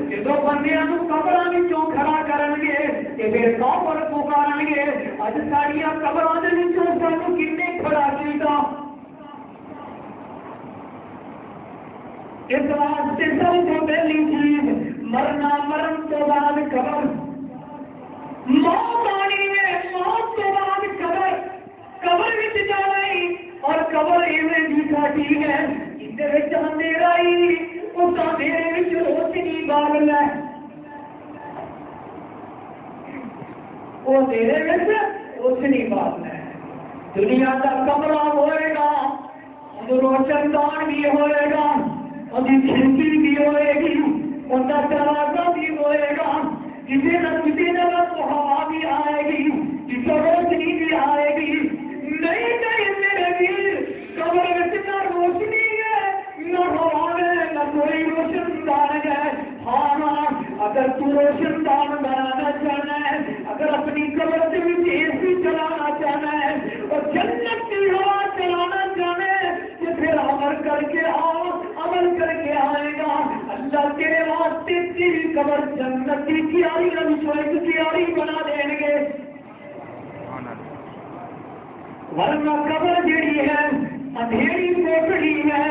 جدو بندیاں نوں قبراں وچوں کھڑا کرنگے تے پھر کافر پکارنگے اج ساڈیاں قبراں دے وچوں سانوں کنے کھڑا کیتا اس واسطے سب تو پہلی چیز مرنا مرن تو بعد قبر موت آنی ہے موت تو بعد قبر قبر وچ جانا ہی اور قبر ایویں دی ساڈی ہے جس وچ اندھیرا ہی اس اندھیرے وچ روشنی بال ہے وہ اندھیرے وچ روشنی بال ہے دنیا کا کمرہ ہوئے گا روشن دان بھی ہوئے گا اور کھڑکی بھی ہوئے گی ان کا دروازہ بھی ہوئے گا کسی نہ کسی جگہ تو ہوا بھی آئے گی کسی روشنی بھی آئے گی نہیں نہیں میرے ویر قبر میں نہ روشنی ہے نہ ہوا ہے نہ کوئی روشن دان ہے ہاں ہاں اگر تو روشن دان بنانا چاہنا ہے اگر اپنی قبر سے بھی اے سی چلانا چاہنا ہے اور جنت کی ہوا چلانا چاہنا ہے تو پھر عمل کر کے آؤ عمل کر کے آئے گا اللہ تیرے واسطے تیری قبر جنت کی کیاری ایک کیاری بنا دیں گے ورنہ قبر جیڑی ہے اندھیری کوٹڑی ہے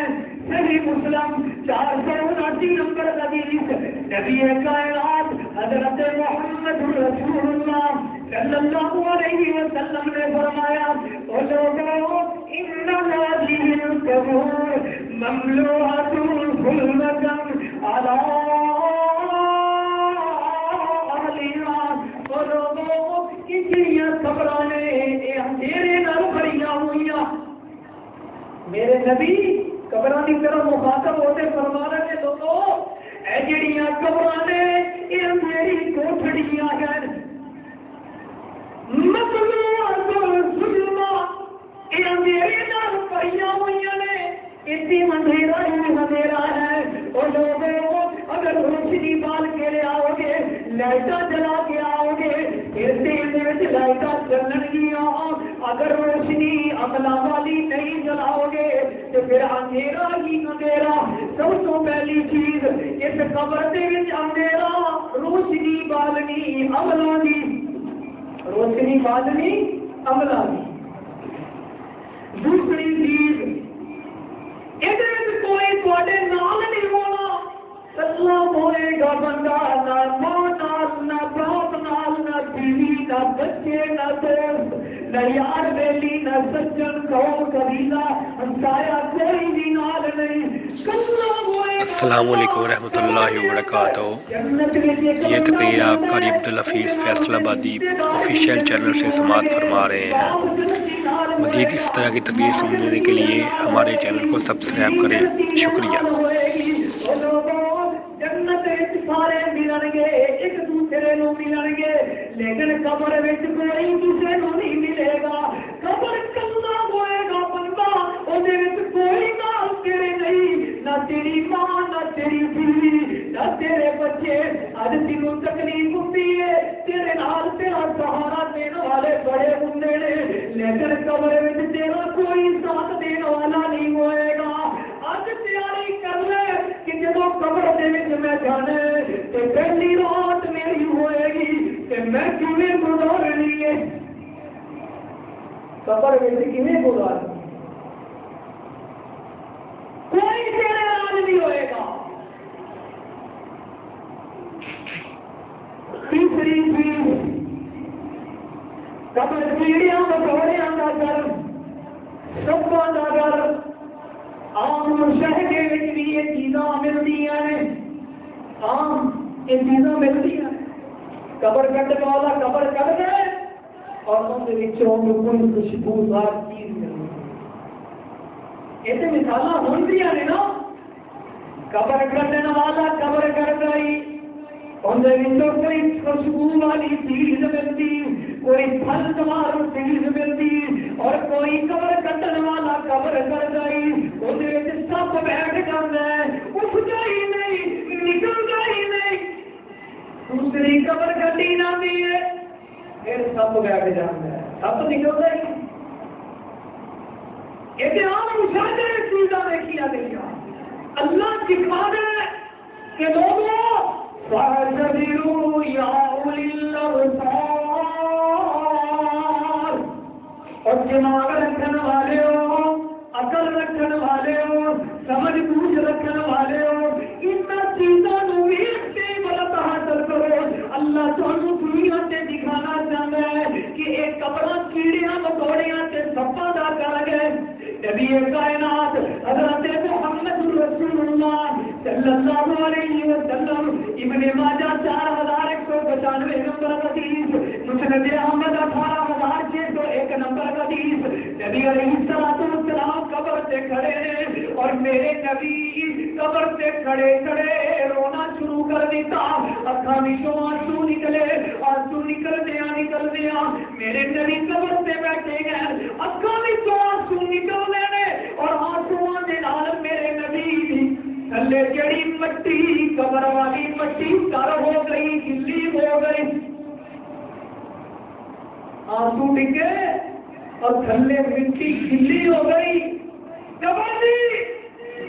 صحیح مسلم 479 نمبر حدیث نبی کائنات حضرت محمد رسول اللہ صلی اللہ علیہ وسلم نے فرمایا او لوگوں ان هذه القبور مملوءة ظلمة على اهلها او لوگوں کتنی قبراں نے اندھیرے نال بھریاں ہوئیاں میرے نبی قبراں کی طرف مخاطب ہوتے فرما رہے ہیں لوگوں اے جڑیاں قبراں نے یہ اندھیری کوٹھڑیاں ہیں یہ اندھیرے نال بھریاں ہوئیاں نے اتنی اندھیرا ہی اندھیرا ہے اور لوگوں اگر روشنی بال کے لے آؤ گے لائٹاں جلا کے آؤ گے پھر دل لائٹاں چلن گیا اگر روشنی عملہ والی نہیں جلاؤ گے تو پھر اندھیرا ہی اندھیرا سب تو پہلی چیز اس قبر دے وچ اندھیرا روشنی بالنی عملہ دی روشنی بالنی عملہ دی دوسری چیز کوئی تھوڑے نال نہیں ہونا اللہ ہوئے گا بندہ نہ ماں نال نہ باپ نال نہ بیوی نہ بچے نہ دوست نہ یار بیلی نہ سجن قوم قبیلہ ہمسایا کوئی بھی نال نہیں السلام علیکم ورحمۃ اللہ وبرکاتہ یہ تقریر آپ قاری عبدالحفیظ فیصل آبادی آفیشیل چینل سے سماعت فرما رہے ہیں مزید اس طرح کی تقریر سننے کے لیے ہمارے چینل کو سبسکرائب کریں شکریہ سارے ملن گے ایک دوسرے نو ملن گے لیکن قبر وچ کوئی دوسرے نو نہیں ملے گا قبر کلا ہوئے گا بندہ اودے وچ کوئی نال تیرے نہیں نہ تیری ماں نہ تیری بیوی نہ تیرے بچے اج تینوں تکلیف ہوندی ہے تیرے نال تیرا سہارا دین والے بڑے ہوندے نے لیکن قبر وچ تیرا کوئی ساتھ دین والا نہیں ہوئے گا اج تیاری کر لے کہ جب قبر دے وچ میں جانے تے پہلی رات میری ہوئے گی تے میں کیویں گزارنی ہے قبر وچ کیویں گزارنی کوئی تیرے نال نہیں ہوئے گا تیسری چیز قبر کیڑیاں مکوڑیاں دا گھر سباں دا گھر عام مشاہدے وچ بھی یہ چیزاں ملدیاں ہیں عام یہ چیزاں ملدیاں قبر کٹ والا قبر کٹ گئے اور ان کے وچوں کوئی خوشبودار چیز ملتی یہ تو مثالاں ہوندیاں نے نا قبر کٹن والا قبر کٹ گئی ان کے وچوں کوئی خوشبو والی چیز ملتی کوئی پھل سوار چیز ملتی اور کوئی قبر کٹن والا قبر کر گئی ان سب بیٹھ جاتا ہے اٹھ جائی نہیں نکل جائی نہیں دوسری قبر کٹی نہ بھی ہے پھر سب بیٹھ جاتا ہے سب نکل گئی یہ عام مشاہدے چیزاں دیکھیا گئی اللہ سکھا دے کہ لوگوں فاعتبروا يا أولي الأبصار اور دماغ رکھنے والے ہو، عقل رکھنے والے ہو، سمجھ بوجھ رکھنے والے ہو، ان چیزوں کو ویکھ کے عبرت حاصل کرو۔ اللہ تمہیں دنیا سے دکھانا چاہتا ہے کہ ایک کپڑا کیڑیاں مکوڑیاں سے سپا دا کر گئے۔ نبی کائنات حضرت محمد رسول اللہ صلی اللہ علیہ وسلم، ابن ماجہ 4195 نمبر حدیث، مسند احمد 18601 نمبر حدیث، نبی علیہ السلام قبر سے کھڑے ہیں اور میرے نبی قبر سے کھڑے کھڑے رونا شروع کر دیتا، اکھاں وچوں آنسو نکلے، آنسو نکل دیا میرے نبی قبر سے بیٹھے گئے، اکھاں وچوں آنسو نکلنے نے اور آنسواں دے نال میرے نبی تھلے جڑی مٹی قبر والی مٹی تر ہو گئی، گلی ہو گئی، آنسو ڈگے اور تھلے مٹی گلی ہو گئی۔ قبر دی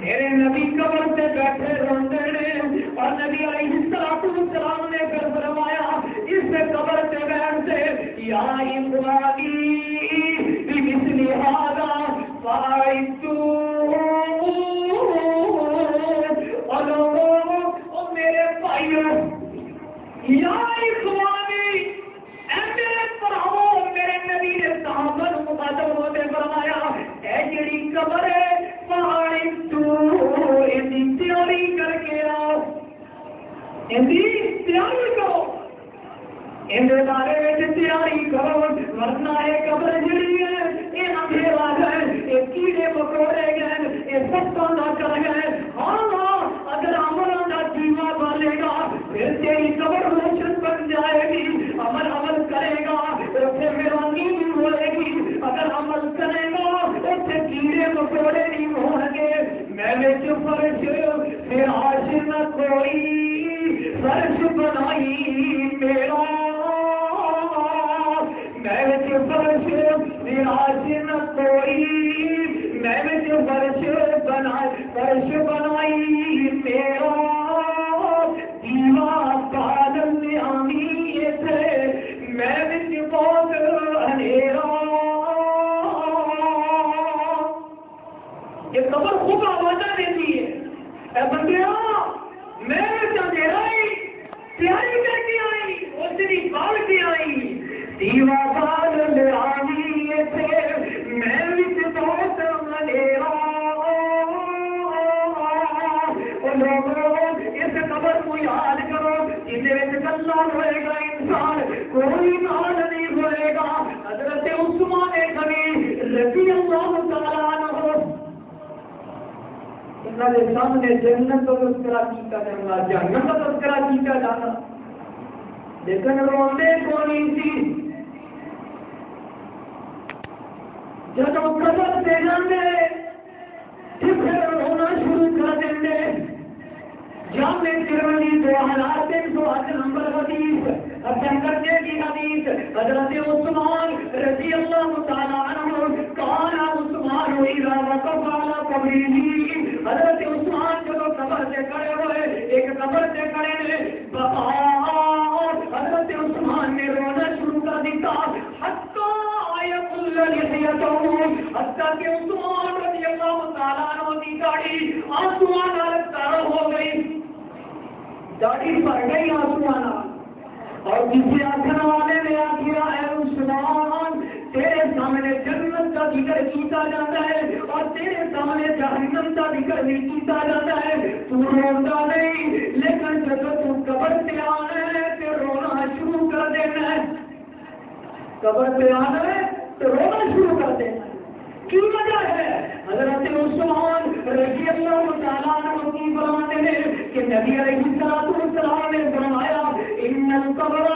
میرے نبی قبر سے بیٹھے روندے نے اور نبی علیہ السلام نے پھر فرمایا اس قبر سے بیٹھ سے یا اخوانی بمثل هذا فائتو، اور میرے بھائیوں یا اخوانی، اے میرے پراؤں، میرے نبی نے صحابہ کو مخاطب ہوتے فرمایا اے جڑی قبر ہے تیاری کر کے آؤ، تیاری کرو، اندر بارے میں تیاری کرو، ورنہ یہ قبر جڑی ہے یہ اندھیرا ہے، یہ کیڑے مکوڑے گئے، یہ سپاں نہ کر گئے۔ ہاں اگر عمل کا دیوا بالے گا پھر تیری قبر روشن بن جائے گی، عمل کرے گا اسے ویرانی نہیں ہوئے گی، اگر عمل کرے گا اسے کیڑے مکوڑے نہیں ہوں گے۔ میں فرش فراش نہ کوئی فرش بنائی میرا، میں فرش فراش نہ کوئی، میں فرش بنائی میرا، دیوا بادل آنی تھے میں بہت اندھیرا۔ یہ قبر خوب آوازہ دیتی ہے، اے بندیاں میں اندھیرا ہی تیاری کر کے آئی، اوسری بال کے آئی، دیوا بادل آنی تھے میں بہت اندھیرا۔ اس قبر کو یاد کرو، جس اللہ ہوئے گا انسان کوئی نال نہیں ہوئے گا۔ حضرت عثمان غنی رضی اللہ تعالیٰ عنہ انہوں نے سامنے جنت کا تذکرہ کیتا جانا، جہنم کا تذکرہ کیتا جانا، لیکن روندے کونی سی۔ جب قبر سے جاندے پھر رونا شروع کر دیں۔ جامع ترمذی 2308 نمبر حدیث، کرنے کی حدیث، حضرت عثمان رضی اللہ تعالیٰ عنہ، کان عثمان اذا وقف علی قبرہ، حضرت عثمان جب قبر سے کھڑے ہوئے، ایک قبر سے کھڑے نے، حضرت عثمان نے رونا شروع کر دیتا، حتی حتیٰ کہ عثمان رضی اللہ تعالیٰ عنہ کی داڑھی آنسواں نال تر ہو گئی، داڑھی بھر گئی آنسواں نال۔ اور کسی آخر والے نے آخیا اے عثمان تیرے سامنے جنت کا ذکر کیتا جاتا ہے اور تیرے سامنے جہنم کا ذکر نہیں کیتا جاتا ہے، تو روتا نہیں، لیکن جب تو قبر سے آنا ہے تو رونا شروع کر دینا ہے، قبر سے آنا ہے تو رونا شروع کر دینا ہے۔ کی وجہ ہے؟ حضرت عثمان رضی اللہ تعالیٰ عنہ کی فرماتے ہیں کہ نبی علیہ السلام نے فرمایا ان القبر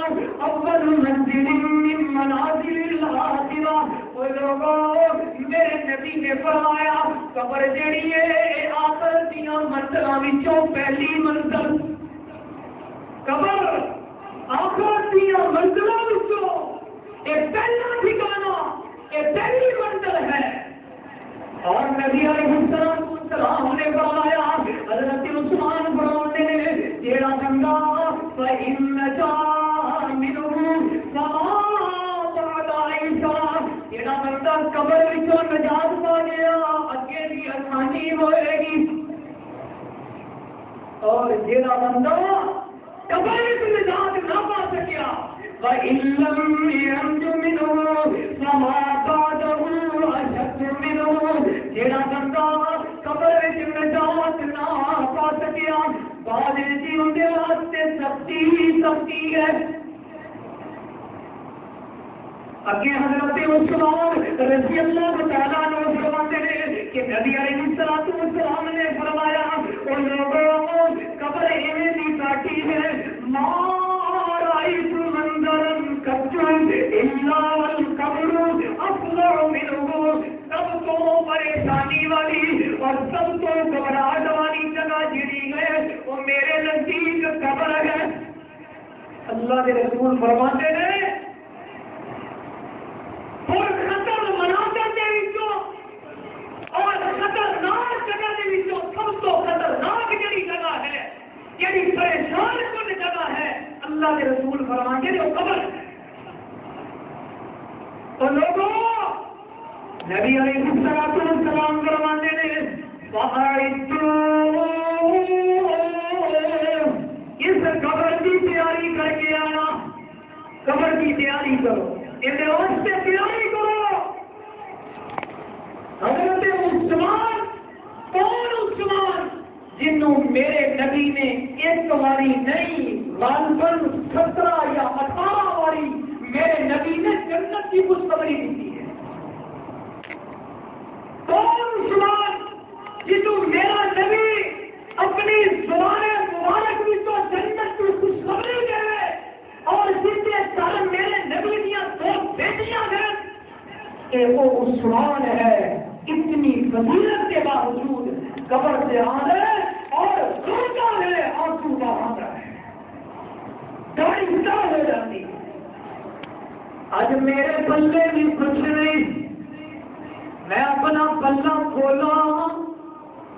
اول منزل من منازل الآخرہ۔ وہ لوگوں میرے نبی نے فرمایا قبر جڑی ہے آخرت دیاں منزلاں وچوں پہلی منزل، قبر آخرت دیاں منزلاں وچوں ایک پہلا ٹھکانہ، ایک پہلی منزل ہے۔ اور نبی علیہ السلام نے فرمایا، حضرت عثمان فرماتے ہیں جیڑا بندہ فإن نجا منه فما بعد عيسى جڑا بندہ قبر وچوں نجات پا گیا اگے دی آسانی ہوئے گی اور جڑا بندہ قبر وچ نجات نہ پا سکیا وَإِن لَّمْ يَنْجُ مِنْهُ فَمَا بَعْدَهُ أَشَدُّ مِنْهُ جڑا بندہ قبر وچ نجات نہ پا سکیا بعد جیون دے واسطے سختی ہے اگے حضرت عثمان رضی اللہ تعالیٰ عنہ فرماتے ہیں کہ نبی علیہ السلام نے فرمایا او لوگوں قبر ایویں دی بیٹھی ہے ما رأیت منظرا قط الا والقبر افظع منه سب تو پریشانی والی اور سب تو گھبراہٹ والی جگہ جڑی ہے وہ میرے نزدیک قبر ہے اللہ کے رسول فرماتے ہیں اور خطر مناظر دے وچوں اور خطرناک جگہ دے وچوں سب تو خطرناک جڑی جگہ ہے جڑی پریشان کن جگہ ہے اللہ کے رسول فرماتے ہیں وہ قبر ہے تو لوگوں نبی علیہ السلام فرماتے ہیں اس قبر کی تیاری کر کے آنا قبر کی تیاری کرو سے تیاری کرو حضرت عثمان کون عثمان جنہوں میرے نبی نے ایک باری نہیں غالباً 17 یا 18 باری میرے نبی نے جنت کی خوشخبری دی ہے کون عثمان جنہوں میرا نبی اپنی زبان مبارک بھی تو جنت کی خوشخبری دے اور جن کے کارن میرے نبی دیا 2 بیٹیاں ہیں کہ وہ عثمان ہے اتنی فضیلت کے باوجود قبر سے آنا اور روتا ہے آنسو بہا رہا ہے داڑھی اٹھا ہو جاتی آج میرے پلے بھی کچھ نہیں میں اپنا پلہ کھولا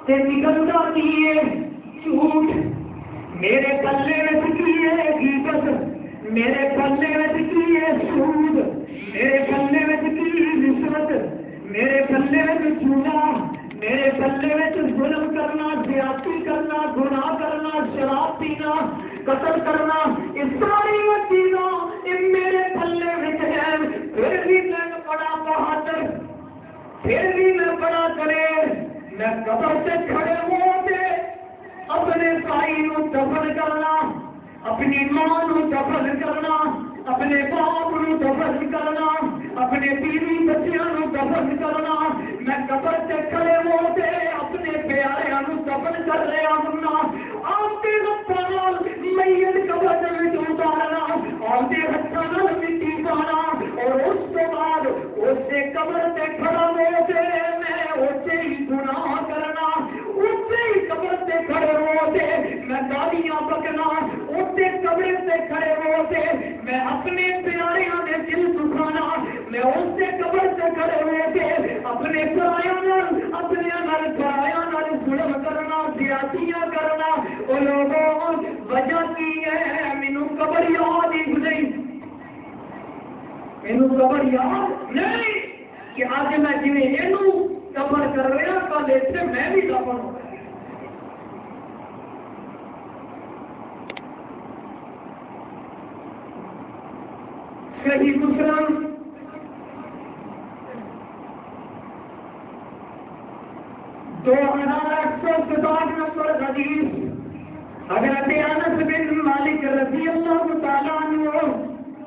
تے نکلتا نہیں جھوٹ میرے پلے میں کی ہے غیبت میرے پلے میں کی ہے سود میرے پلے میں کی رشوت میرے پلے میں چونا میرے پلے میں ظلم کرنا زیادتی کرنا گناہ کرنا شراب پینا قتل کرنا اس ساری چیزیں یہ میرے پلے میں ہے پھر بھی میں بڑا بہادر پھر بھی میں بڑا کرے میں قبر سے کھڑے ہو کے اپنے بھائی کو دفن کرنا اپنی ماں کو دفن کرنا اپنے باپ کو دفن کرنا اپنے بیوی بچیاں کو دفن کرنا میں قبر سے کھڑے ہو کے اپنے پیاریاں کو دفن کر رہا ہوں آپ کے ہاتھوں میت قبر میں اتارنا آپ کے ہاتھوں مٹی پانا اور اس کے بعد اس سے قبر سے کھڑا ہو کے میں اسے ہی گناہ کرنا اسے ہی قبر سے کھڑے ہو کے میں گالیاں بکنا اسے قبر سے کھڑے ہو کے میں اپنے پیاریاں نے دل دکھانا میں اس سے قبر سے کھڑے ہو کے اپنے پرایاں نال ظلم کرنا زیادتیاں کرنا وہ لوگوں وجہ کی ہے مینوں قبر یاد ہی نہیں مینوں قبر یاد نہیں کہ آج میں جی یہ قبر کر رہا کل اتنے میں بھی دفن ہو رہا صحیح مسلم 2867 نمبر حدیث حضرت انس بن مالک رضی اللہ تعالیٰ عنہ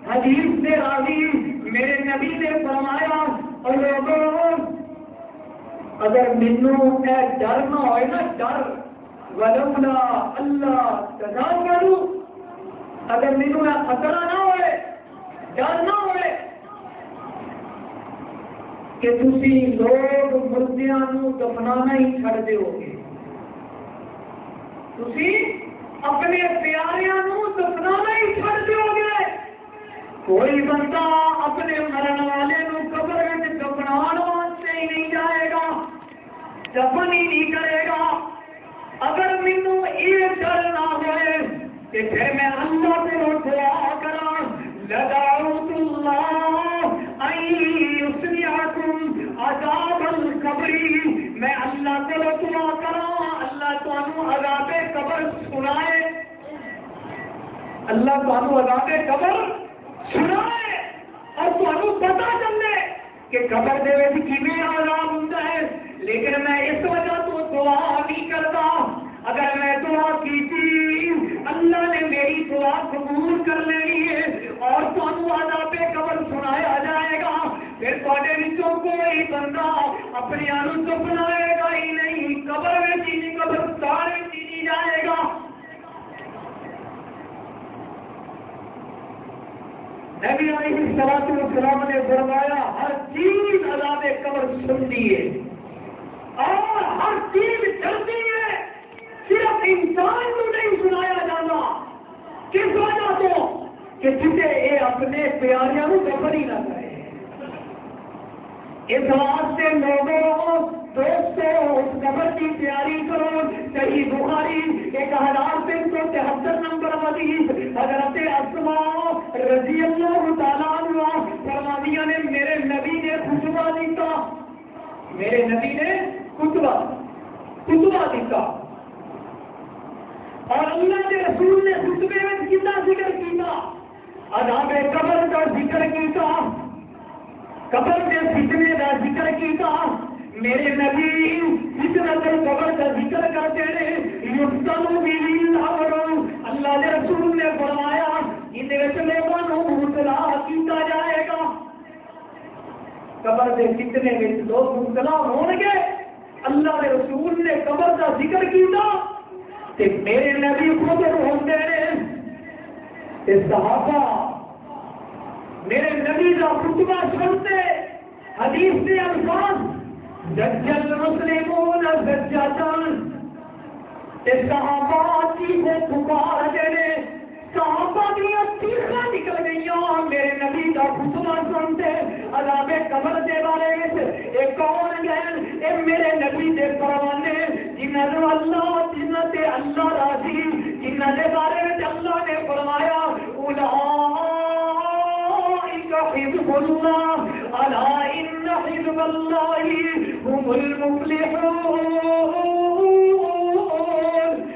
حدیث سے راوی میرے نبی نے فرمایا اور لوگوں اگر مینوں اے ڈر نہ ہوئے نا ڈر ولولا اللہ تذاکروا اگر مینوں اے خطرہ نہ ہوئے ڈر نہ ہوئے کہ تسی لوگ مردیاں نو دفنانا ہی چھڑ دیو گے تسی اپنے پیاریاں نو دفنانا ہی چھڑ دیو گے کوئی بندہ اپنے مرن والے نو قبر میں دفنان واسطے ہی نہیں جائے گا دفن ہی نہیں کرے گا اگر مینوں یہ ڈر نہ ہوئے کہ پھر لدعوت اللہ ان یسمعکم عذاب القبر، میں اللہ کو دعا کراں اللہ تانوں عذاب قبر سنائے، اللہ تانوں عذاب قبر سنائے اور تانوں پتہ چلے کہ قبر دے وچ کیویں عذاب ہوندا ہے۔ لیکن میں اس وجہ تو دعا نہیں کرتا، اگر میں دعا کی تھی اللہ نے میری دعا قبول کر لینی ہے اور تانوں عذاب قبر سنایا جائے گا، پھر تواڈے وچوں کوئی بندہ اپنے آپ کو چپ لائے گا ہی نہیں، قبر میں جی قبر سارے جی جائے گا۔ نبی علیہ الصلوۃ والسلام نے فرمایا ہر چیز عذاب قبر سنتی ہے اور ہر چیز چلتی ہے، صرف انسان کو نہیں سنایا جانا۔ کس وجہ تو کہ جسے یہ اپنے پیاریاں کو قبر ہی نہ کرے۔ اس واسطے لوگوں دوستوں اس قبر کی تیاری کرو۔ صحیح بخاری 1373 نمبر حدیث، حضرت اسماء رضی اللہ تعالیٰ عنہ فرماتی نے میرے نبی نے خطبہ دیتا، میرے نبی نے خطبہ دیتا اور اللہ کے رسول نے خطبے میں کتنا ذکر کیا، عذاب قبر کا ذکر کیا، قبر کے فتنے کا ذکر کیا۔ میرے نبی فطرت قبر کا ذکر کرتے ہیں، یفتنو بہ اللہ کے رسول نے فرمایا ان لوگوں کو مبتلا کیا جائے گا، قبر کے فتنے میں لوگ مبتلا ہوں گے۔ اللہ کے رسول نے قبر کا ذکر کیا تے میرے نبی خود ہوتے ہیں، صحابہ میرے نبی کا خطبہ سنتے، حدیث کے الفاظ دجل مسلمون دجاتان، صحابہ کی وہ پکار دے، صحابہ کی چیخاں نکل گئیاں میرے نبی کا خطبہ سنتے عذاب قبر کے بارے میں۔ ایک کون گئے اے میرے نبی دے پروانے جنہاں نے جنہاں تے اللہ راضی، جنہاں دے بارے میں اللہ نے فرمایا حزب اللہ الا ان حزب اللہ هم المفلحون۔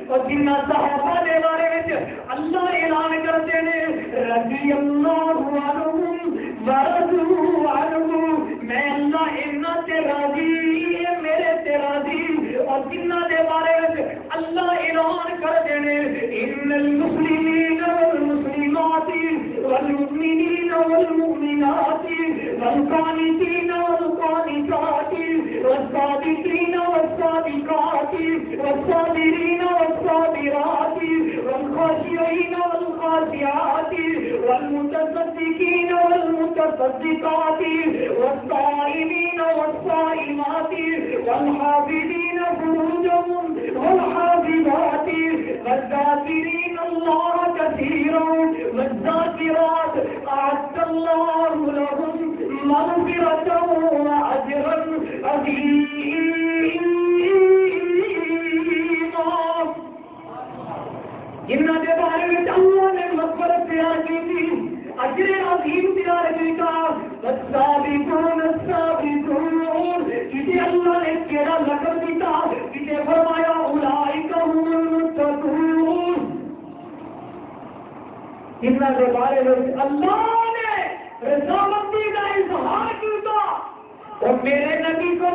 اور جنہ صحابہ کے بارے میں اللہ اعلان کرتے ہیں رضی اللہ عنہم ورضوا عنہ، میں اللہ انہاں تے راضی میرے تے راضی، اور جنہ کے بارے میں اللہ اعلان کرتے ہیں ان المسلمین والمسلمات والمؤمنین والمؤمنات والقانتین والقانتات والصادقین والصادقات والصابرین والصابرات والخاشعین والخاشعات والمتصدقین والمتصدقات والصائمین والصائمات والحافظین فروجهم والحافظات والذاکرین اللہ کثیرا والذاکرات اعد اللہ لهم مغفرة واجرا عظیما۔ جنہاں کے بارے میں اللہ نے مغفرت تیار کی تھی، اجر عظیم تیار کیا، والسابقون السابقون، کسی اللہ نے کیڑا لقب دیتا، کسی فرمایا اولئک هم المتقون۔ جنہاں کے بارے میں اللہ نے رضامندی کا اظہار کیا، اور میرے نبی کو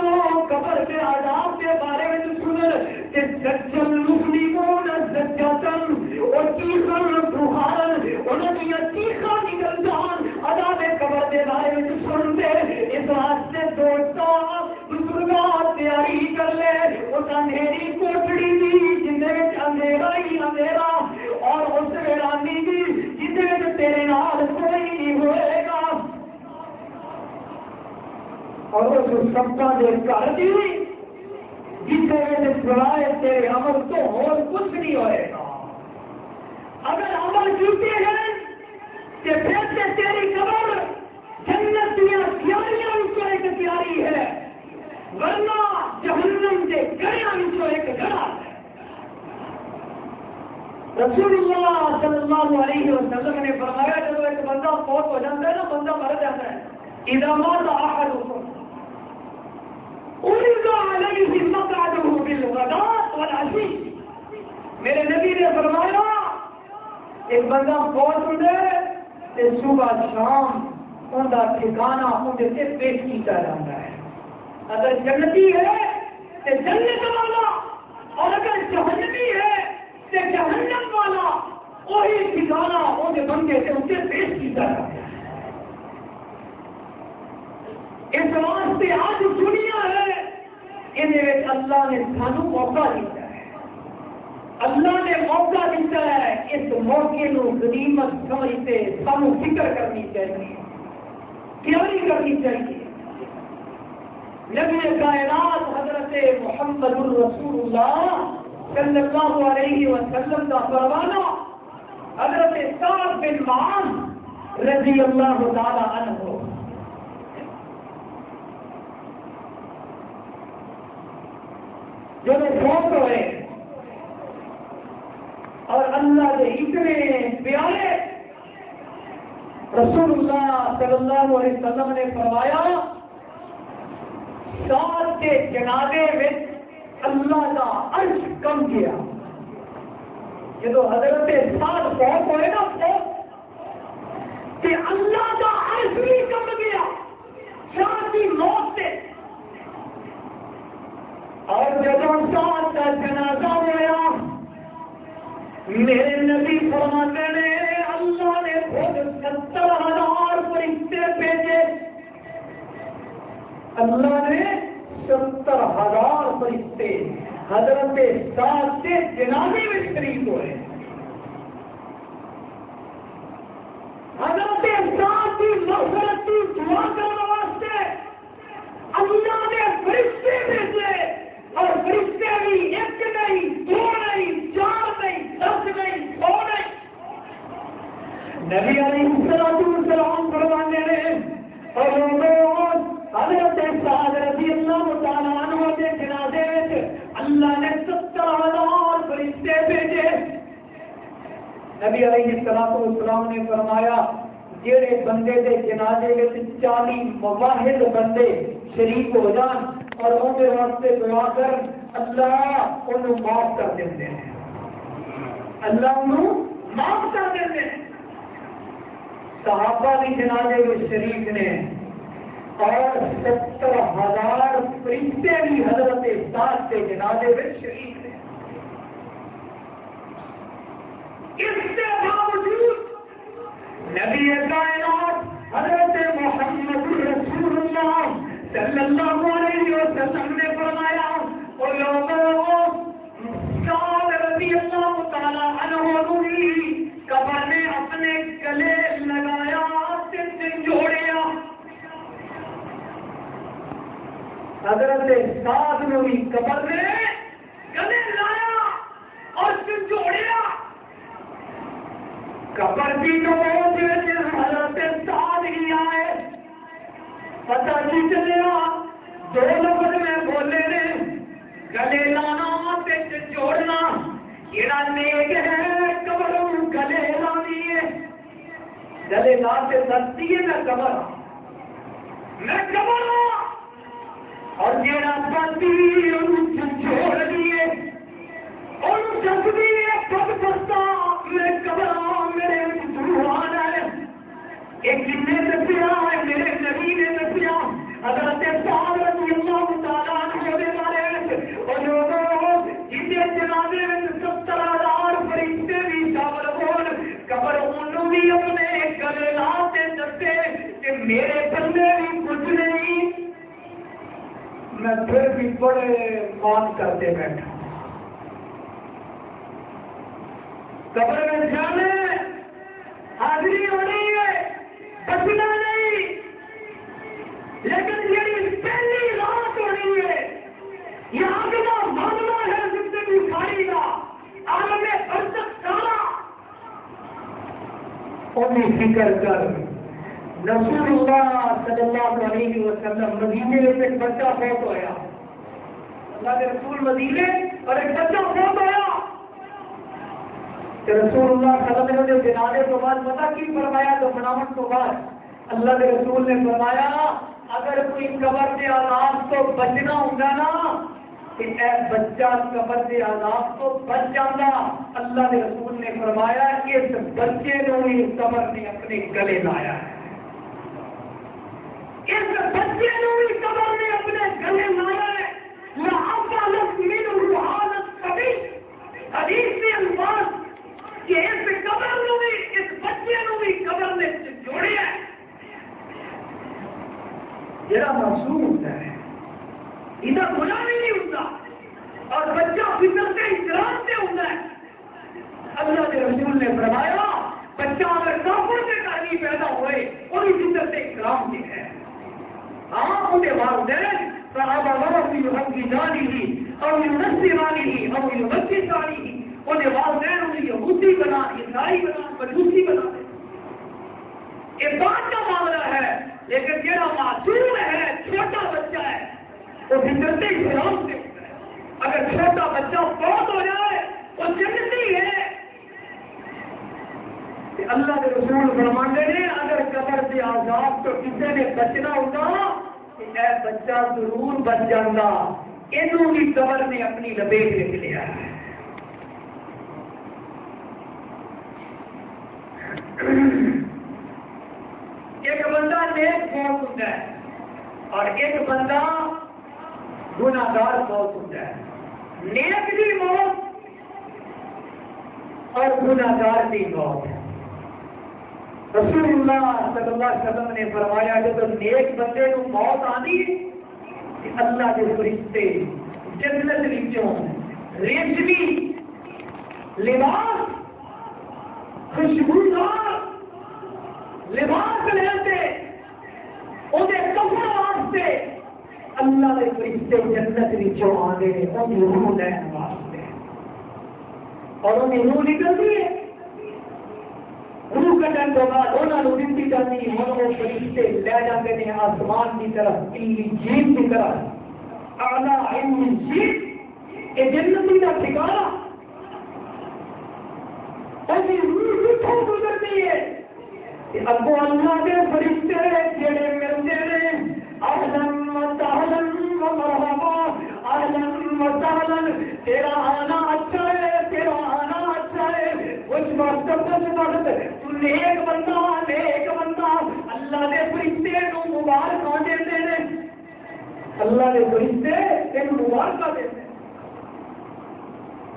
قبر کے عذاب کے بارے میں سنن کہ سجل مسلمون سجاتن اور چیخن بخارن انہوں نے چیخاں نکل جان عذاب قبر کے بارے میں سنتے۔ اس واسطے دوستوں بزرگاں تیاری کر لے اس اندھیری کوٹڑی کی جن میں اندھیرا ہی اندھیرا، اور اس ویرانی کی جن میں تیرے نال کوئی نہیں ہوئے گا، اور اس سبقہ دے کر دی جس میں سوائے تیرے عمل تو اور کچھ نہیں ہوئے گا۔ اگر عمل کیتے ہیں کہ پھر سے تیری قبر جنت دیا پیاریاں سے ایک پیاری ہے، ورنہ جہنم کے گڑیاں سے ایک گڑا ہے۔ رسول اللہ صلی اللہ علیہ وسلم نے فرمایا جب ایک بندہ فوت ہو جاتا ہے نا، بندہ مر جاتا ہے، اذا مات احدكم عرض علیہ مقعدہ بالغداۃ والعشی، میرے نبی نے فرمایا ایک بندہ فوت ہو جائے تو صبح شام ان کا ٹھکانا اندر سے پیش کیا جاتا ہے، اگر جنتی ہے تو جنت والا، اور اگر جہنمی ہے تو جہنم والا، وہی ٹھکانا ان بندے سے اسے پیش کیا جاتا ہے۔ اس واسطے آج دنیا ہے، انہیں اللہ نے سانو موقع دیتا ہے، اللہ نے موقع دیتا ہے، اس موقع کو غنیمت سمجھتے سانو فکر کرنی چاہیے، تیاری کرنی چاہیے۔ نبی کائنات حضرت محمد الرسول اللہ صلی اللہ علیہ وسلم کا فرمانا، حضرت سعد بن معاذ رضی اللہ تعالی عنہ جب فوت ہوئے اور اللہ کے اتنے پیارے رسول اللہ صلی اللہ علیہ وسلم نے فرمایا سعد کے جنازے میں اللہ کا عرش کم کیا۔ جب حضرت سعد فوت ہوئے نا کہ اللہ کا عرش بھی کم گیا سعد کی موت سے، اور جب سعد کا جنازہ ہوا میرے نبی فرماتے نے اللہ نے خود 70,000 فرشتے بھیجے، اللہ نے 70,000 فرشتے حضرت سعد کے جنازے میں شریک ہوئے۔ حضرت سعد کی مغفرت کی دعا کرنے واسطے اللہ نے فرشتے بھیجے، اور فرشتے بھی ایک نہیں، دو نہیں، چار نہیں، 10 نہیں، 100 نہیں۔ نبی علیہ السلام فرمانے ہیں اور لوگوں حضرت سعد رضی اللہ تعالیٰ عنہ کے جنازے میں اللہ نے 70,000 فرشتے بھیجے۔ نبی علیہ السلام نے فرمایا جڑے بندے کے جنازے میں 40 مواحد بندے شریک ہو جان اور ان کے واسطے دعا کر، اللہ انہوں معاف کر دیتے ہیں، اللہ انہوں معاف کر دیتے ہیں۔ صحابہ بھی جنازے میں شریک نے اور 70,000 فرشتے بھی حضرت سعد کے جنازے میں شریک نے۔ اس کے باوجود نبی کائنات حضرت محمد رسول اللہ صلی اللہ علیہ وسلم نے فرمایا اور لوگوں سعد رضی اللہ تعالیٰ عنہ کی قبر میں اپنے گلے لگایا، جوڑیا۔ حضرت سعد نے بھی قبر میں گلے لایا اور جوڑیا۔ قبر کی تو حضرت سعد ہی آئے، پتہ نہیں چلیا 2 لفظ میں بولے نے، گلے لانا تے جوڑنا، یہ نیک ہے قبر گلے لانی ہے، گلے لا کے سکتی ہے میں قبر اور جیڑا پتی جوڑ دیے اور سکتی ہے کب سستا میں قبر میرے روحان ہے۔ ایک نے دسیا ہے میرے نبی نے دسیا حضرت سعد رضی اللہ تعالیٰ عنہ کے بارے میں، اور لوگوں جن کے جنازے میں 70,000 فرشتے بھی شامل ہون، قبر انہوں بھی اپنے گلے لاتے دستے کہ میرے بندے بھی کچھ نہیں، میں پھر بھی بڑے مان کرتے بیٹھا۔ قبر میں جانے حاضری ہو رہی ہے، بچنا نہیں، لیکن یہ پہلی رات ہو رہی ہے، یہ اگلا معاملہ ہے زندگی ساری کا، عالم برزخ سارا۔ انہیں فکر کر رسول اللہ صلی اللہ علیہ وسلم مدینے میں ایک بچہ فوت ہوا، اللہ کے رسول مدینے اور ایک بچہ فوت ہوا کہ رسول اللہ صلی اللہ علیہ وسلم نے جنازے کے بعد پتہ کی فرمایا؟ تو بناوٹ تو بعد اللہ کے رسول نے فرمایا اگر کوئی قبر کے عذاب تو بچنا ہوگا نا کہ اے بچہ قبر کے عذاب تو بچ جانا. اللہ کے رسول نے فرمایا کہ اس بچے کو بھی قبر نے اپنے گلے لایا ہے. اس بچے کو بھی قبر نے اپنے گلے لایا ہے. حدیث میں الفاظ کہ اس قبر کو بھی اس بچے کو بھی قبر نے جوڑے ہے. جڑا معصوم ہوتا ہے ادھر گناہ نہیں ہوتا اور بچہ فطرت احترام سے ہوتا ہے. اللہ کے رسول نے فرمایا بچہ اگر کافر سے کہیں پیدا ہوئے وہی فطرت احترام سے ہے. ہاں ان کے والدین صحابہ ورثی یحفظانہ او ینصرانہ او یمجسانہ ان کے والدین انہیں یہودی بنا عیسائی بنا مجوسی بنا. یہ بات کا معاملہ ہے لیکن جڑا معصوم ہے چھوٹا بچہ ہے وہ فطرت احترام سے ہوتا ہے. اگر چھوٹا بچہ فوت ہو جائے وہ جنتی ہے. اللہ کے رسول فرماتے ہیں اگر قبر کے عذاب تو کسی نے بچنا ہوگا کہ اے بچہ ضرور بچ جانا. انہوں کی قبر نے اپنی لپیٹ لکھ لیا ہے. ایک بندہ نیک موت ہوتا ہے اور ایک بندہ گناہگار موت ہوتا ہے. نیک کی موت اور گناہگار کی موت. رسول اللہ صلی اللہ علیہ وسلم نے فرمایا جب نیک بندے کو موت آنی کہ اللہ کے فرشتے جنت وچوں ریشمی لباس خوشبودار لباس لیتے انہیں کفن واسطے اللہ کے فرشتے جنت وچوں آنے انہیں روح لین واسطے اور انہیں روح نکلتی ہے. روح کٹن کے بعد انہوں نے رنتی کرنی ہوں وہ فرشتے لے جاتے ہیں آسمان کی طرف پیلی جھیل کی طرف اعلیٰ علم جھیل یہ جنتی کا ٹھکانا ایسی روح کتوں گزرتی ہے کہ ابو اللہ کے فرشتے جڑے ملتے ہیں اہلاً و سہلاً و مرحبا اہلاً و سہلاً تیرا آنا اچھا ہے تیرا آنا اچھا ہے. اس وقت تو نیک بندہ اللہ کے فرشتے کو مبارک دیتے ہیں. اللہ کے فرشتے تین مبارک دیتے ہیں.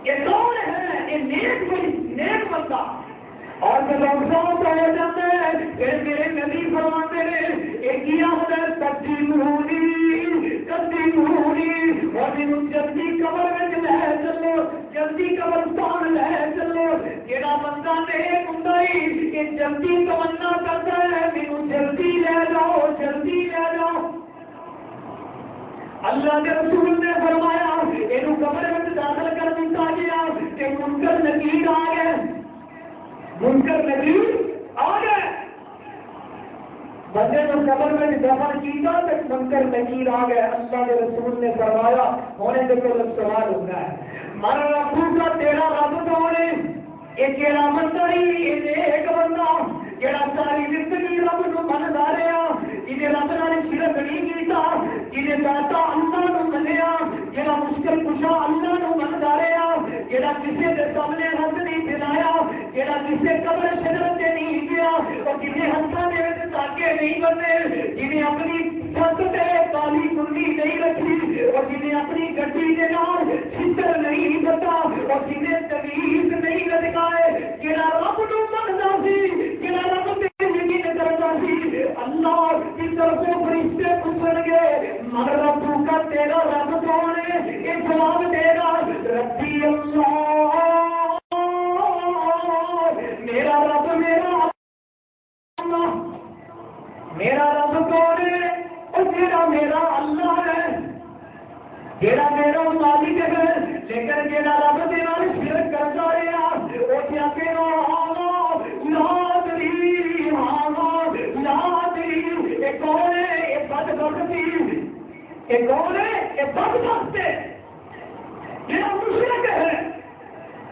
یہ کون ہے یہ نیک بندہ. اور جب افسوس ہو جاتے ہیں پھر میرے نبی فرماتے ہیں ایک کیا ہوتا ہے تقدیم ہونی اور جلدی قبر میں لے چلو جلدی قبرستان لے چلو. جڑا بندہ نیک ہوندا ہے کہ جلدی تمنا کرتا ہے مینوں جلدی لے جاؤ جلدی لے جاؤ. اللہ کے رسول نے فرمایا اینو قبر میں داخل کر دیا گیا کہ منکر نکیر آ گئے. منکر نکیر آ گئے بندے کو قبر میں دفن کیا تو منکر نکیر آ گئے. اللہ کے رسول نے فرمایا ہونے کے کوئی سوال ہوتا ہے مر ربو کا تیرا رب کون ہے. یہ کیڑا بندہ ہی ایک بندہ جڑا ساری زندگی رب کو مندا رہا جنہیں رب نال شرک نہیں کیتا جنہیں داتا اللہ کو منیا جڑا مشکل کشا اللہ کو مندا رہا جڑا کسی کے سامنے ہاتھ نہیں پھیلایا جڑا کسی قبر شجرت سے نہیں گیا اور کسی ہاتھوں کے تاکے نہیں بنے جنہیں اپنی چھت پہ کالی کنڈی نہیں رکھی اور جنہیں اپنی گڈی کے نال چھتر نہیں بتا اور جنہیں تمیز نہیں لٹکائے جڑا رب کو مندا سی جڑا رب تے یقین کرتا سی اللہ کی طرف فرشتے پوچھیں گے مگر رب کا تیرا رب کون ہے. یہ جواب دے گا ربی اللہ میرا رب میرا رب کون ہے اور جڑا میرا اللہ ہے جڑا میرا مالک ہے. لیکن جڑا رب دے نال شرک کرتا رہا وہ کیا کہنا کون ہے یہ بدبختی یہ کون ہے یہ بدبخت ہے جڑا مشرک ہے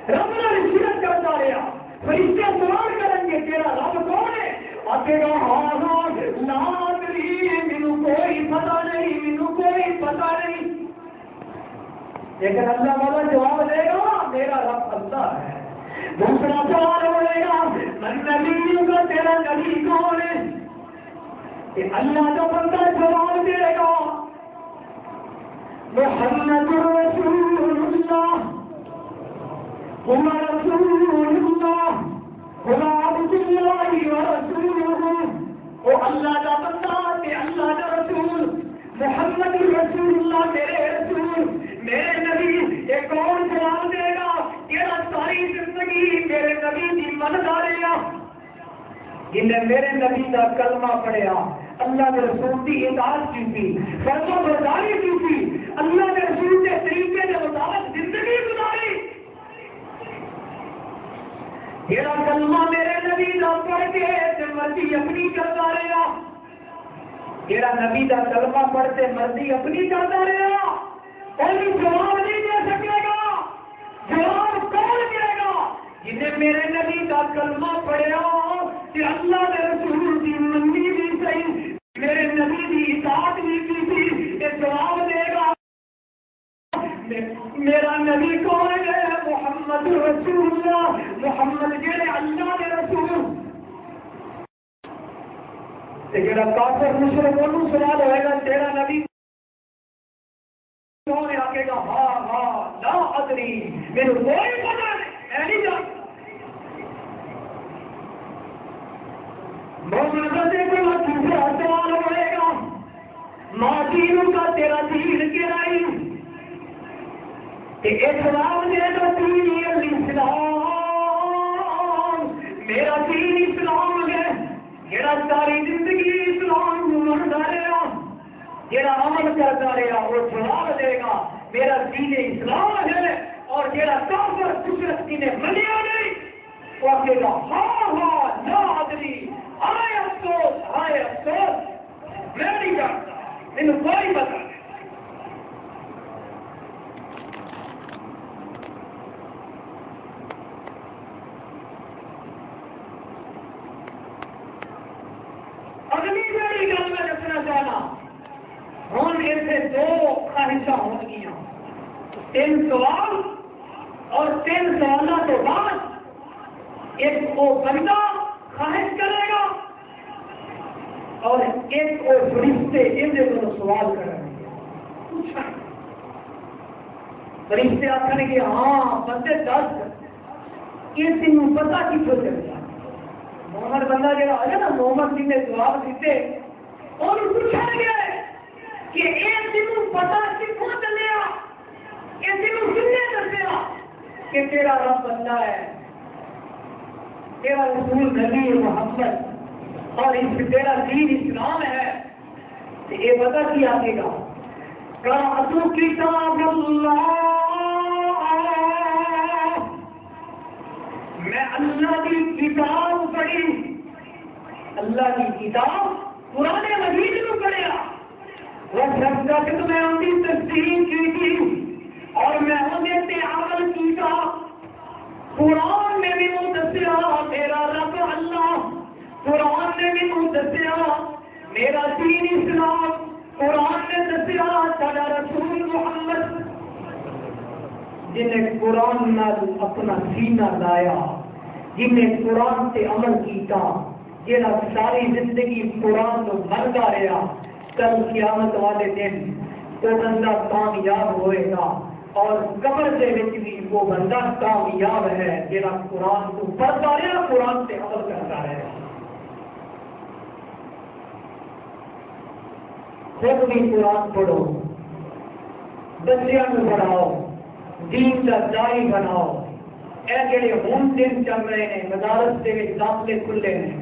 رب نال شرک کرتا رہا. فرشتے سوال کریں گے تیرا رب کون ہے اور آگے گا ہاں لادری مینو کوئی پتا نہیں، مینو کوئی پتا نہیں، لیکن اللہ والا جواب دے گا میرا رب اللہ ہے۔ دوسرا سوال ہوئے گا من نبی کا تیرا نبی کون ہے؟ کہ اللہ کا بندہ جواب دے گا محمد رسول اللہ، هو رسول اللہ، هو عبد اللہ ورسولہ، وہ اللہ کا بندہ تے اللہ کا رسول، محمد رسول اللہ میرے رسول میرے نبی، یہ کون جواب دے گا؟ یہ ساری زندگی میرے نبی کی منتا رہا، جن نے میرے نبی کا کلمہ پڑھیا، اللہ کے رسول کی اطاعت کی تھی، فرما برداری کی تھی، اللہ کے رسول کے طریقے کے مطابق زندگی گزاری، یہ کلمہ میرے نبی کا پڑھ کے مرضی اپنی کرتا رہا، یہ نبی کا کلمہ پڑھتے مرضی اپنی کرتا رہا، کوئی جواب نہیں دے سکے گا۔ جواب کون دے گا؟ جنہیں میرے نبی کا کلمہ پڑھیا کہ اللہ کے رسول کی منی بھی صحیح، میرے نبی کی اطاعت بھی کی تھی، یہ جواب دے گا میرا نبی کون ہے؟ محمد رسول اللہ، محمد جڑے اللہ کے رسول۔ جڑا کافر مشرک انہوں سوال ہوئے گا تیرا نبی کون ہے؟ آگے گا ہاں ہاں لا ادری، میرے کوئی پتہ نہیں، میں نہیں جانتا۔ دوسرا سوال ہوئے گا ماں دینوں کا تیرا دین کہلائی، کہ اسلام دے تو دین الاسلام، میرا دین اسلام ہے، جڑا ساری زندگی اسلام کو منتا رہا، جڑا عمل کرتا رہا، وہ جواب دے گا میرا دین اسلام ہے، اور جڑا کافر مشرک دین منیا نہیں، وہ کہے گا ہاں ہاں لا ادری، آئے افسوس میں نہیں جانتا، مجھے کوئی پتہ نہیں۔ اگلی بڑی گل میں دسنا چاہنا، ہوں اسے دو خواہشاں ہو گیا، 3 سوال اور 3 سوالوں کے بعد ایک وہ بندہ خواہش کرے گا اور ایک وہ فرشتے ان کو سوال کریں گے، فرشتے آخر گے ہاں بندے 10 یہ تین پتا کتوں چل جائے۔ محمد بندہ جہاں آیا نا، محمد جی نے جواب دیتے اور پوچھا گیا کہ یہ تینوں پتا کتوں چلیا، یہ تینوں کن نے دسیا کہ تیرا رب بندہ ہے، تیرا رسول نبی محمد اور اس تیرا دین اسلام ہے، تو یہ پتا کی آگے گا قرأت کتاب اللہ، میں اللہ کی کتاب پڑھی، اللہ کی کتاب قرآن مجید کو پڑھیا، وہ سب تک میں ان کی تفسیر کی تھی اور میں انہیں پہ عمل کیا، قرآن میں بھی وہ دسیا میرا رب اللہ، قرآن نے بھی وہ دسیا میرا دین اسلام، قرآن نے دسیا سارا رسول محمد، جنہیں قرآن نال اپنا سینہ لایا، جنہیں قرآن سے عمل کیتا، جنہیں ساری زندگی قرآن کو مرتا رہا، کل قیامت والے دن وہ بندہ کامیاب ہوئے گا، اور قبر دے وچ بھی وہ بندہ کامیاب ہے جہاں قرآن کو پڑھتا رہا، قرآن سے عمل کرتا رہا۔ خود بھی قرآن پڑھو، بچیاں کو پڑھاؤ، دین کا داعی بناؤ۔ اے جڑے ہون دن چل رہے ہیں، مدارس دے وچ داخلے کھلے ہیں،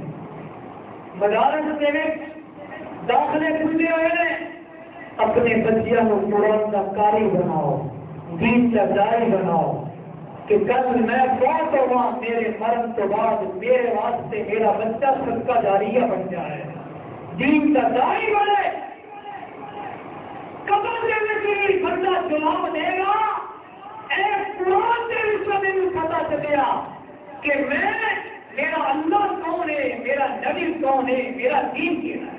مدارس دے وچ داخلے کھلے ہوئے ہیں، اپنے بچیاں کو قرآن کا قاری بناؤ، دین کا داعی بناؤ، کہ کل میں فوت ہوا، میرے مرن تو بعد میرے واسطے میرا بچہ صدقہ جاریہ بن جائے، دین کا داعی بنے۔ قبر دے وچ بندہ جواب دے گا، اے قرآن دے وچ مینوں پتہ چلیا کہ میں، میرا اللہ کون ہے، میرا نبی کون نے میرا دین کیا ہے.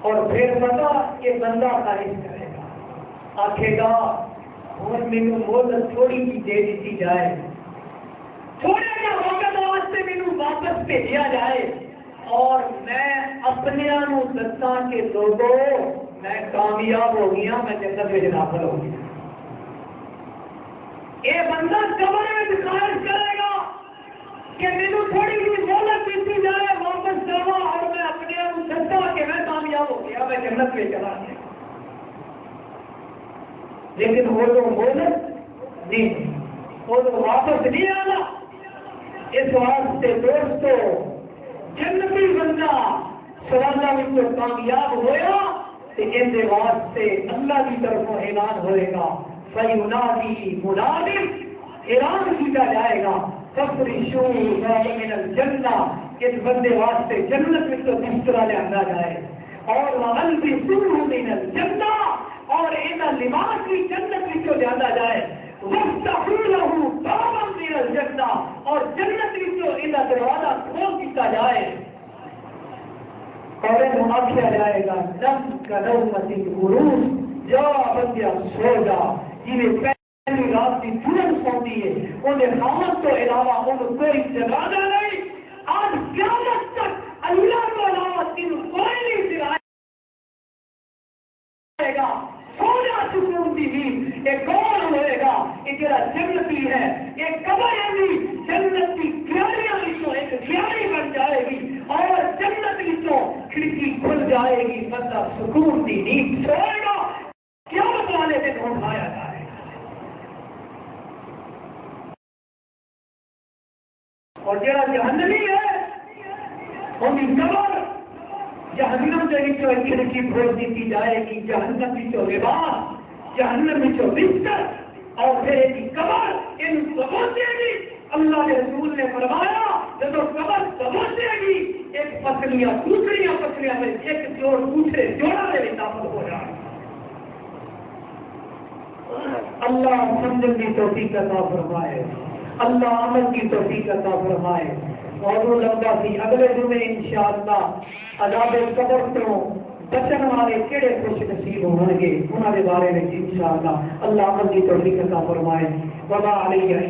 اور پھر پتا یہ بندہ خواہش کرے گا, آکھے گا اور مینو مہلت تھوڑی سی دے دیتی جائے, تھوڑے جا وقت واسطے مینو واپس بھیجا جائے اور میں اپنے دساں کے لوگوں میں کامیاب ہو گیا, میں جنت میں داخل ہو گیا. یہ بندہ قبر میں خواہش کرے گا کہ مینو تھوڑی سی مہلت دیتی جائے, واپس جاوا اور میں اپنے دسا کہ میں کامیاب ہو گیا, میں جنت میں چلا گیا. لیکن وہ تو مہلت نہیں, وہ تو واپس نہیں آنا. اس واسطے دوستو جنتی بندہ سوالہ میں کامیاب ہویا تو ان واسطے اللہ کی طرف اعلان ہوئے گا, فَيُنَادِي مُنَادٍ اعلان کیا جائے گا, فَفْرِشُوهُ مِنَ الْجَنَّةِ اس بندے واسطے جنت میں تو بستر لیا جائے, اور وَأَلْبِسُوهُ مِنَ الْجَنَّةِ اور انہاں لباس کی جنت میں تو لیا جائے, وَافْتَحُوا لَهُ بَابًا مِنَ الْجَنَّةِ اور جنت میں تو انہاں دروازہ کھول دیا جائے اور انہوں آکھیا جائے گا نم کا نومت الغروس, جا بندیا سو جا, جنہیں پہلی رات کی جنن سوتی ہے انہیں خامت تو علاوہ انہیں کوئی جگادہ نہیں. آج قیامت تک اللہ کو علاوہ تین کوئی نہیں سرائے گا. سونا سکون دی نیند ایک کون ہوئے گا, ایک جڑا جنتی ہے, ایک قبر ہے جنت کی کیاریاں وچوں ایک کیاری بن جائے گی اور جنت وچوں کھڑکی کھل جائے گی, بندہ سکون دی نیند سوئے گا. قیامت والے دن اٹھایا جائے گا. اور جڑا جہنمی ہے ان کی قبر جہنم کے وچوں ایک کھڑکی کھول دیتی جائے گی, جہنم وچوں لباس, جہنم وچوں بستر اور پھر ایک قبر ان پہنچے گی. اللہ کے رسول نے فرمایا جب قبر پہنچے گی ایک پسلیاں دوسری پسلیاں میں ایک جوڑ دوسرے جوڑا میں بھی داخل ہو جائے. اللہ سمجھنے کی توفیق عطا فرمائے, اللہ عمل کی توفیق عطا فرمائے. موضوع لمبا سی, اگلے جمعے انشاءاللہ عذاب قبر تو بچن والے کہڑے خوش نصیب ہوں گے انہوں کے بارے میں انشاءاللہ اللہ عمل کی توفیق عطا فرمائے. وما علیہ